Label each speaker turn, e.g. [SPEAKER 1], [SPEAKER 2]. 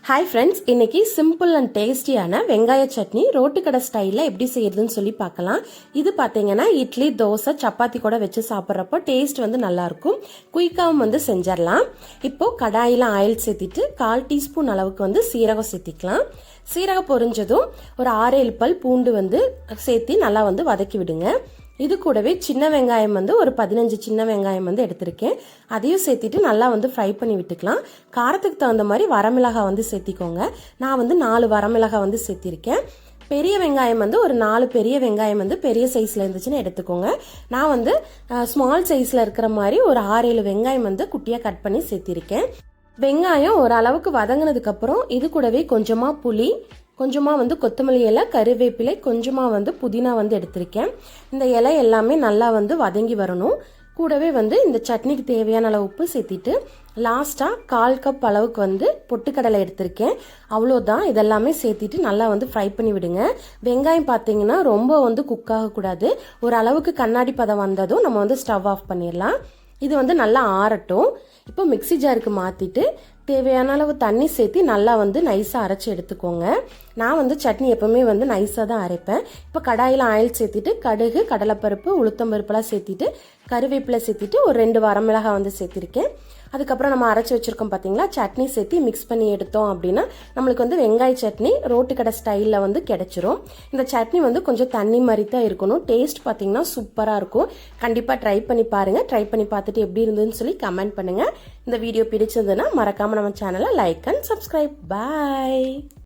[SPEAKER 1] Hi friends, இன்னைக்கு simple and டேஸ்டியான வெங்காய சட்னி ரோட்டு கடை ஸ்டைலில் எப்படி செய்யறதுன்னு சொல்லி பார்க்கலாம். இது பார்த்தீங்கன்னா இட்லி, தோசை, சப்பாத்தி கூட வச்சு சாப்பிட்றப்போ டேஸ்ட் வந்து நல்லாயிருக்கும். குயிக்காகவும் வந்து செஞ்சிடலாம். இப்போ கடாயில் ஆயில் சேர்த்திட்டு 1/4 டீஸ்பூன் அளவுக்கு வந்து சீரகம் சேர்த்திக்கலாம். சீரகம் பொரிஞ்சதும் ஒரு 6-7 பல் பூண்டு வந்து சேர்த்து நல்லா வந்து வதக்கி விடுங்க. இது கூடவே சின்ன வெங்காயம் வந்து ஒரு 15 சின்ன வெங்காயம் வந்து எடுத்திருக்கேன். அதையும் சேர்த்திட்டு நல்லா வந்து ஃப்ரை பண்ணி விட்டுக்கலாம். காரத்துக்கு தகுந்த மாதிரி வரமிளகாய் வந்து சேர்த்திக்கோங்க. நான் வந்து 4 வரமிளகாய் வந்து சேர்த்திருக்கேன். பெரிய வெங்காயம் வந்து ஒரு 4 பெரிய வெங்காயம் வந்து பெரிய சைஸ்ல இருந்துச்சுன்னு எடுத்துக்கோங்க. நான் வந்து ஸ்மால் சைஸ்ல இருக்கிற மாதிரி ஒரு 6-7 வெங்காயம் வந்து குட்டியா கட் பண்ணி சேர்த்திருக்கேன். வெங்காயம் ஓரளவுக்கு வதங்கினதுக்கு அப்புறம் இது கூடவே கொஞ்சமா புளி, கொஞ்சமாக வந்து கொத்தமல்லி இலை, கருவேப்பிலை, கொஞ்சமாக வந்து புதினா வந்து எடுத்திருக்கேன். இந்த இலை எல்லாமே நல்லா வந்து வதங்கி வரணும். கூடவே வந்து இந்த சட்னிக்கு தேவையான அளவு உப்பு சேர்த்திட்டு லாஸ்ட்டாக 1/4 கப் அளவுக்கு வந்து பொட்டுக்கடலை எடுத்திருக்கேன். அவ்வளோதான். இதெல்லாமே சேர்த்திட்டு நல்லா வந்து ஃப்ரை பண்ணி விடுங்க. வெங்காயம் பார்த்தீங்கன்னா ரொம்ப வந்து குக் ஆகக்கூடாது. ஒரு அளவுக்கு கண்ணாடி பதம் வந்ததும் நம்ம வந்து ஸ்டவ் ஆஃப் பண்ணிடலாம். இது வந்து நல்லா ஆறட்டும். இப்போ மிக்ஸி ஜாருக்கு மாற்றிட்டு தேவையான அளவு தண்ணி சேர்த்து நல்லா வந்து நைஸாக அரைச்சி எடுத்துக்கோங்க. நான் வந்து சட்னி எப்பவுமே வந்து நைஸாக தான் அரைப்பேன். இப்போ கடாயில் ஆயில் சேர்த்திட்டு கடுகு, கடலைப்பருப்பு, உளுத்தம்பருப்புலாம் சேர்த்திட்டு கருவேப்பிலை சேர்த்திட்டு ஒரு 2 வரமிளகாய் வந்து சேர்த்திருக்கேன். அதுக்கப்புறம் நம்ம அரைச்சி வச்சிருக்கோம் பார்த்தீங்களா, சட்னி சேர்த்து மிக்ஸ் பண்ணி எடுத்தோம் அப்படின்னா நம்மளுக்கு வந்து வெங்காய சட்னி ரோட்டு கடை ஸ்டைலில் வந்து கிடைச்சிரும். இந்த சட்னி வந்து கொஞ்சம் தண்ணி மாதிரி தான் இருக்கணும். டேஸ்ட் பார்த்தீங்கன்னா சூப்பராக இருக்கும். கண்டிப்பாக ட்ரை பண்ணி பாருங்கள். ட்ரை பண்ணி பார்த்துட்டு எப்படி இருந்ததுன்னு சொல்லி கமெண்ட் பண்ணுங்கள். இந்த வீடியோ பிடிச்சதுன்னா மறக்காமல் நம்ம சேனலை லைக் அண்ட் சப்ஸ்கிரைப். பாய்.